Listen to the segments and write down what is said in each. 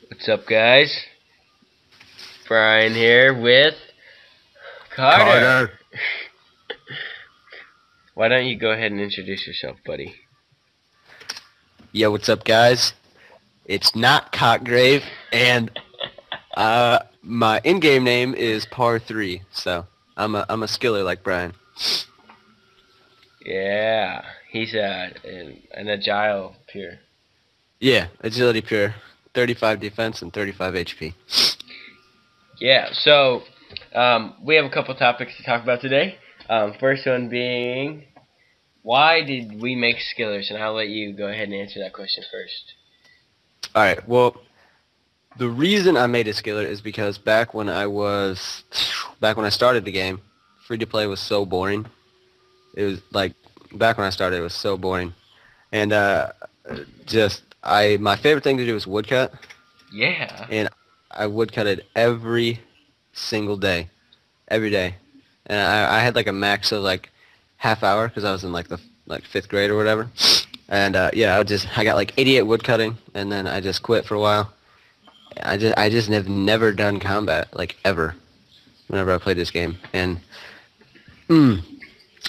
What's up, guys? Brian here with Carter. Carter. Why don't you go ahead and introduce yourself, buddy? Yo, what's up, guys? It's not Cockgrave, and my in-game name is Par3, so I'm a skiller like Brian. Yeah, he's an agile peer. Yeah, agility pure, 35 defense and 35 HP. Yeah, so we have a couple topics to talk about today. First one being, why did we make skillers? And I'll let you go ahead and answer that question first. All right, well, the reason I made a skiller is because back when I started the game, free-to-play was so boring. It was like, back when I started, it was so boring. And my favorite thing to do was woodcut. Yeah. And I woodcutted every single day, every day. And I had like a max of like half hour because I was in like the 5th grade or whatever. And yeah, I got like 88 woodcutting, and then I just quit for a while. I just have never done combat like ever whenever I played this game. And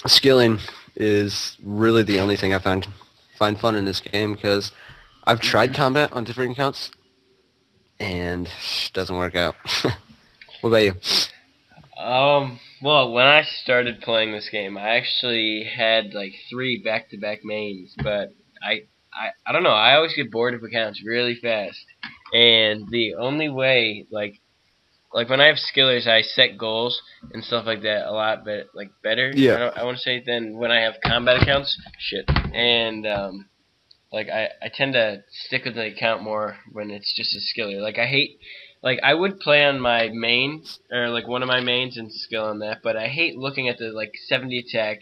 skilling is really the only thing I find fun in this game, because I've tried combat on different accounts and it doesn't work out. What about you? Well, when I started playing this game, I actually had like 3 back-to-back mains, but I don't know. I always get bored of accounts really fast, and the only way, like when I have skillers, I set goals and stuff like that a lot better. Yeah. I want to say than when I have combat accounts. Shit, and I tend to stick with the account more when it's just a skiller. I would play on my main, or like one of my mains and skill on that, but I hate looking at the 70 attack.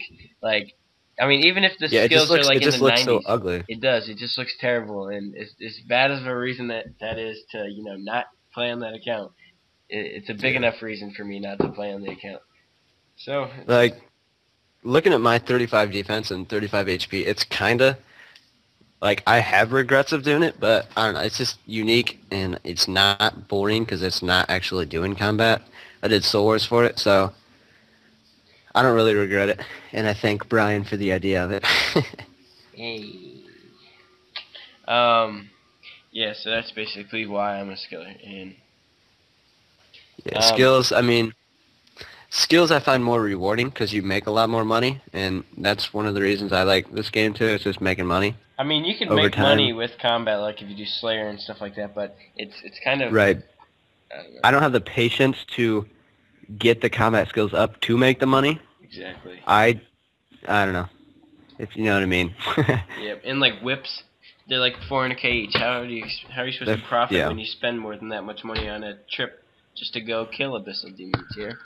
Even if the Yeah, skills are it in the just looks 90s, so ugly. it does. It just looks terrible, and as bad of a reason that is to not play on that account. It's a big enough reason for me not to play on the account. So Like, looking at my 35 defense and 35 HP, it's kind of like I have regrets of doing it, but I don't know. It's just unique, and it's not boring because it's not actually doing combat. I did Soul Wars for it, so I don't really regret it. And I thank Brian for the idea of it. hey, yeah. So that's basically why I'm a skiller, and Yeah, skills I find more rewarding because you make a lot more money, and that's one of the reasons I like this game too. It's just making money you can over make time. money with combat, like if you do Slayer and stuff like that, but it's kind of Right. I don't know. I don't have the patience to get the combat skills up to make the money. Exactly. I don't know, if you know what I mean. Yep. And like whips, they're like 400k each. How are you supposed to profit Yeah. when you spend more than that much money on a trip just to go kill abyssal demons here?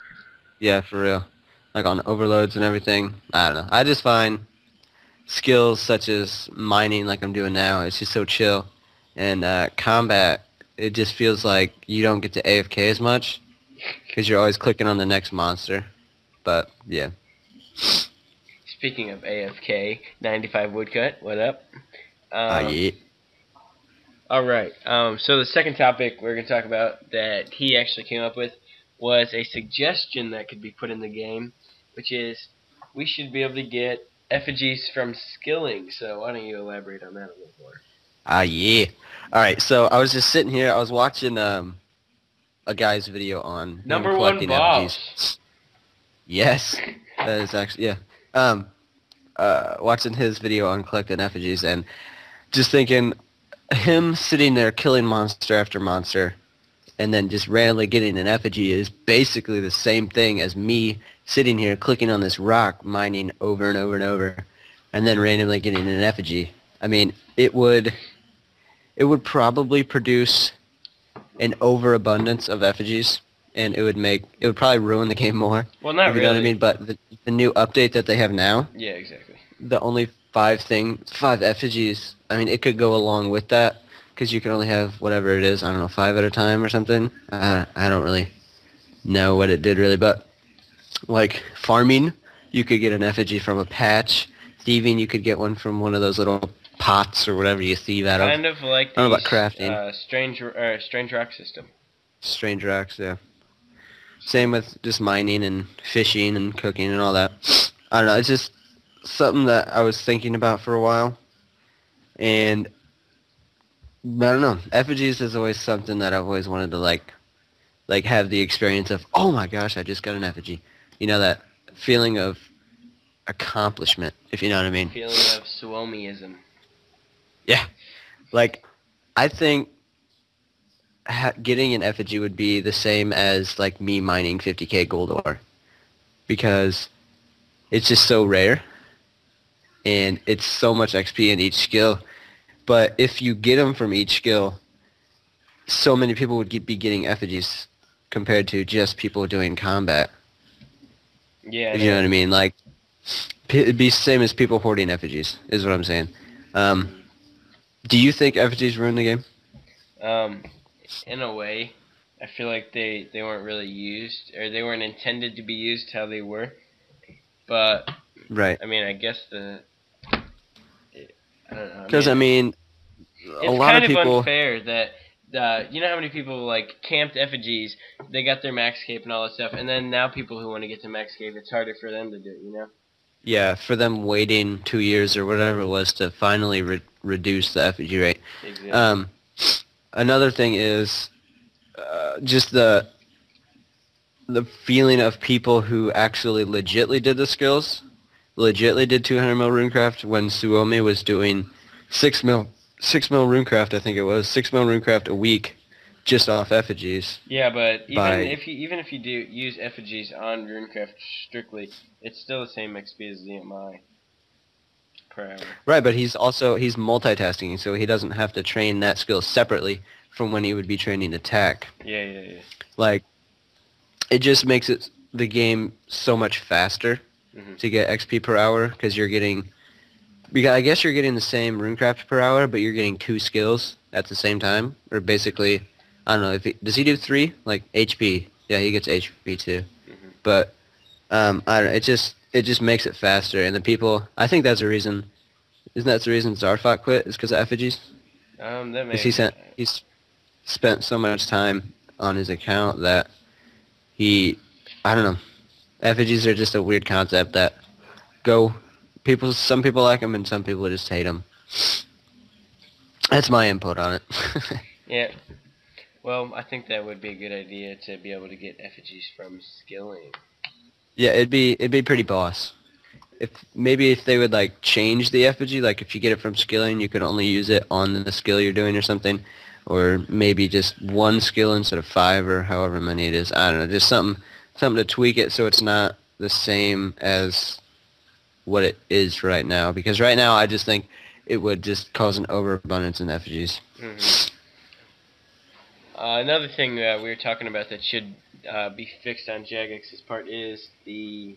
Yeah, for real. Like on overloads and everything. I don't know. I just find skills such as mining, like I'm doing now, it's just so chill. And combat, it just feels like you don't get to AFK as much because you're always clicking on the next monster. But yeah. Speaking of AFK, 95 woodcut. What up? Yeah. All right. So the second topic we're going to talk about that he actually came up with was a suggestion that could be put in the game, which is we should be able to get effigies from skilling. So why don't you elaborate on that a little more? Yeah. All right. So I was just sitting here. I was watching a guy's video on him Number one collecting boss. effigies. Yes, that is actually yeah. Watching his video on collecting effigies and just thinking, him sitting there killing monster after monster, and then just randomly getting an effigy is basically the same thing as me sitting here clicking on this rock, mining over and over and over, and then randomly getting an effigy. I mean, it would probably produce an overabundance of effigies, and it would probably ruin the game more. Well, not if you know what I really. mean. But the new update that they have now, Yeah, exactly. the only 5 effigies. I mean, it could go along with that because you can only have whatever it is. I don't know, 5 at a time or something. I don't really know what it did really, but like farming, you could get an effigy from a patch. Thieving, you could get one from one of those little pots or whatever you thieve out of. Kind of like I don't know the about crafting. strange rock system. Strange rocks, yeah. Same with just mining and fishing and cooking and all that. I don't know. It's just something that I was thinking about for a while, and I don't know. Effigies is always something that I've always wanted to like have the experience of. Oh my gosh, I just got an effigy. You know that feeling of accomplishment, if you know what I mean. Feeling of Suomiism. Yeah. Like I think getting an effigy would be the same as like me mining 50k gold ore because it's just so rare and it's so much XP in each skill. But if you get them from each skill, so many people would be getting effigies compared to just people doing combat. Yeah. If you know what I mean, like it'd be the same as people hoarding effigies, is what I'm saying. Do you think effigies ruin the game? In a way, I feel like they weren't really used, or they weren't intended to be used how they were. But Right. I mean, I guess I don't know. I Because mean, I mean, a it's lot of kind of people. unfair that you know how many people like camped effigies, they got their max cape and all that stuff, and then now people who want to get to max cape, it's harder for them to do it, you know? Yeah, for them waiting 2 years or whatever it was to finally reduce the effigy rate. Exactly. Another thing is just the feeling of people who actually legitly did the skills, legitly did 200 mil runecraft when Suomi was doing 6 mil runecraft. I think it was 6 mil runecraft a week, just off effigies. Yeah, but By even if you do use effigies on Runecraft strictly, it's still the same XP as ZMI per hour. right, but he's multitasking, so he doesn't have to train that skill separately from when he would be training attack. Yeah. Like, it just makes the game so much faster to get XP per hour because I guess you're getting the same runecraft per hour, but you're getting 2 skills at the same time, or basically, I don't know does he do 3 like HP? Yeah, he gets HP too, but I don't know. It just makes it faster, and the people. I think that's the reason. Isn't that the reason Zarfot quit? Is because of effigies? That Because makes he's spent so much time on his account that I don't know. Effigies are just a weird concept that some people like them and some people just hate them. That's my input on it. yeah. Well, I think that would be a good idea to be able to get effigies from skilling. Yeah, it'd be pretty boss. If they would like change the effigy, like if you get it from skilling, you could only use it on the skill you're doing or something, or maybe just 1 skill instead of 5 or however many it is. I don't know, just something to tweak it so it's not the same as what it is right now. Because right now, I just think it would just cause an overabundance in effigies. Another thing we were talking about that should be fixed on Jagex's part is the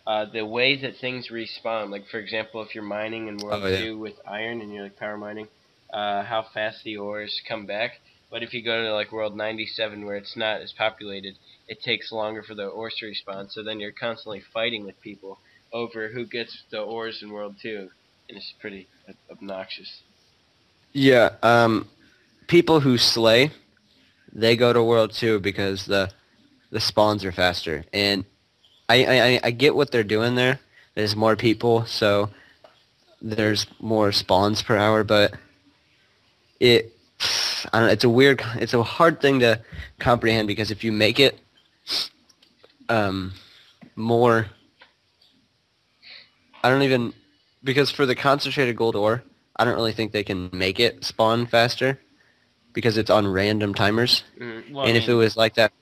way that things respawn. Like, for example, if you're mining in World 2 with iron and you're like power mining, how fast the ores come back. But if you go to like World 97 where it's not as populated, it takes longer for the ores to respawn. So then you're constantly fighting with people over who gets the ores in World 2. And it's pretty obnoxious. Yeah, people who slay, they go to World 2 because the spawns are faster. And I get what they're doing there. There's more people, so there's more spawns per hour, but I don't know, it's a hard thing to comprehend because if you make it more, because for the concentrated gold ore, I don't really think they can make it spawn faster because it's on random timers. Well, and if it was like that...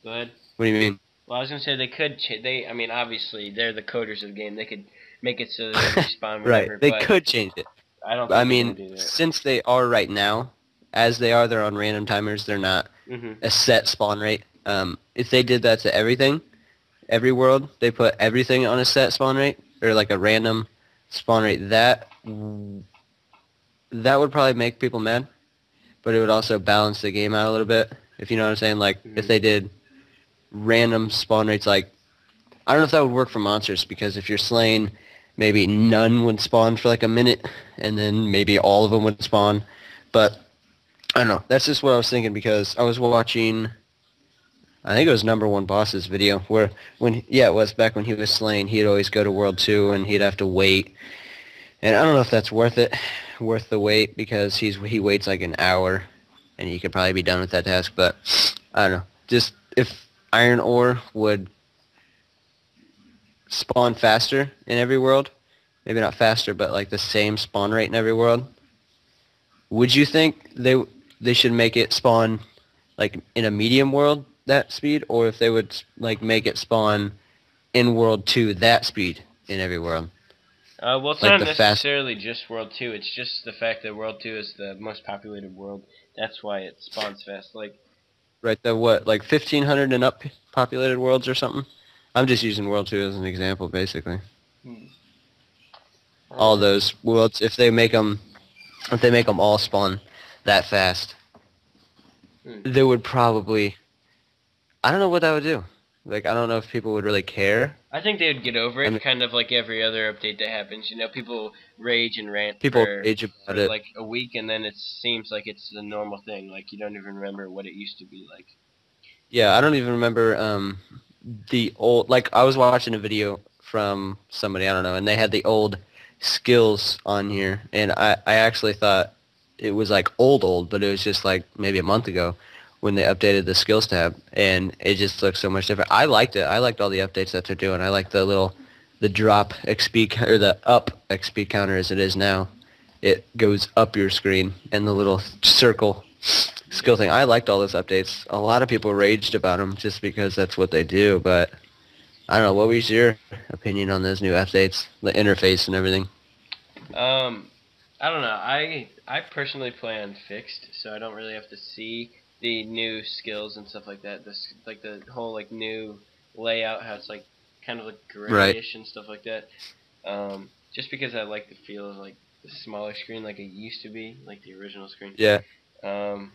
Go ahead. What do you mean? Well, I was gonna say they could. I mean, obviously they're the coders of the game. They could make it so that they respawn whatever. Right, they could change it. I don't think they're gonna do that. Since they are right now, as they are, they're on random timers. They're not a set spawn rate. If they did that to everything, every world, they put everything on a set spawn rate or like a random spawn rate. That would probably make people mad, but it would also balance the game out a little bit. If you know what I'm saying, like if they did random spawn rates, like I don't know if that would work for monsters because if you're slaying maybe none would spawn for like a minute, and then maybe all of them would spawn. But I don't know. That's just what I was thinking because I was watching. I think it was Number One Boss's video where it was back when he was slain. He'd always go to World 2 and he'd have to wait. And I don't know if that's worth it, worth the wait because he waits like an hour, and he could probably be done with that task. But I don't know. Just if iron ore would spawn faster in every world, maybe not faster, but like the same spawn rate in every world, would you think they should make it spawn like in a medium world that speed, or if they would like make it spawn in World 2 that speed in every world? Well, it's Like not the fast, necessarily just World 2. It's just the fact that World 2 is the most populated world. That's why it spawns fast. Like, right? The what, like 1500 and up populated worlds or something? I'm just using World 2 as an example, basically. hmm. All those worlds, if they make them all spawn that fast, they would probably. I don't know what that would do. Like, I don't know if people would really care. I think they would get over it, I mean, kind of like every other update that happens. You know, people rage and rant people rage about it. like a week, and then it seems like it's a normal thing. Like you don't even remember what it used to be like. Yeah, I don't even remember the old. Like, I was watching a video from somebody, I don't know, and they had the old skills on here, and I actually thought it was like old, but it was just like maybe a month ago when they updated the skills tab, and it just looks so much different. I liked it. I liked all the updates that they're doing. I like the drop XP or the up XP counter as it is now. It goes up your screen, and the little circle skill thing. I liked all those updates. A lot of people raged about them just because that's what they do, but I don't know. What was your opinion on those new updates, the interface and everything? I don't know. I personally play on fixed, so I don't really have to see the new skills and stuff like that. This like the whole like new layout, how it's like kind of like Right. grayish and stuff like that. Just because I like the feel of like the smaller screen, like it used to be, like the original screen. Yeah. Um,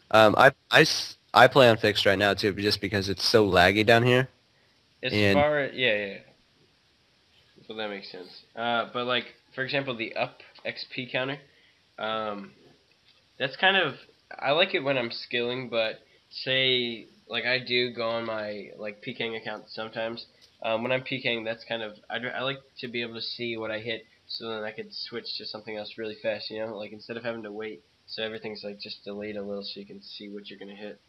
I play on fixed right now too, just because it's so laggy down here. as And far as yeah. So that makes sense. But like for example, the up XP counter. Um, that's kind of I like it when I'm skilling, but say like I do go on my like PKing account sometimes. When I'm PKing, that's kind of I like to be able to see what I hit, so then I could switch to something else really fast. You know, like instead of having to wait, so everything's like just delayed a little, so you can see what you're gonna hit.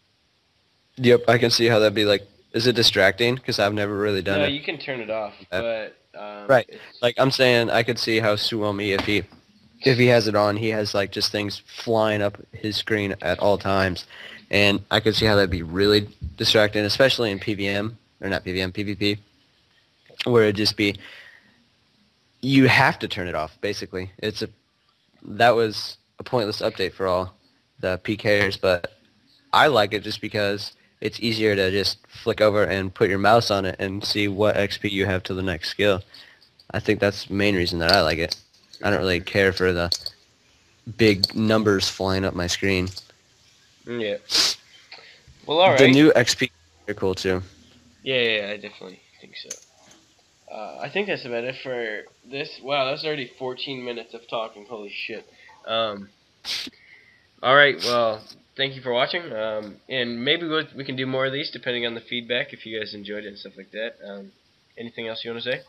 yep, I can see how that'd be like. Is it distracting? Because I've never really done No, it. you can turn it off, but Right. it's Like I'm saying, I could see how Suomi, if he has it on, he has like just things flying up his screen at all times, and I could see how that'd be really distracting, especially in PVM or not PVM, PvP, where it'd just be you have to turn it off. Basically, that was a pointless update for all the PKers, but I like it just because it's easier to just flick over and put your mouse on it and see what XP you have to the next skill. I think that's the main reason that I like it. I don't really care for the big numbers flying up my screen. yeah. Well, all The right. new XP are cool too. Yeah, I definitely think so. I think that's about it for this. Wow, that's already 14 minutes of talking. Holy shit. Um, all right, well, thank you for watching. And maybe we can do more of these depending on the feedback if you guys enjoyed it and stuff like that. Anything else you want to say?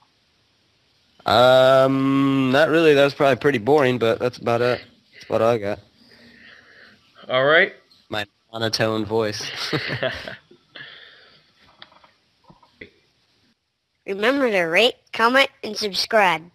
Not really. That was probably pretty boring, but that's about it. That's what I got. All right. My monotone voice. Remember to rate, comment, and subscribe.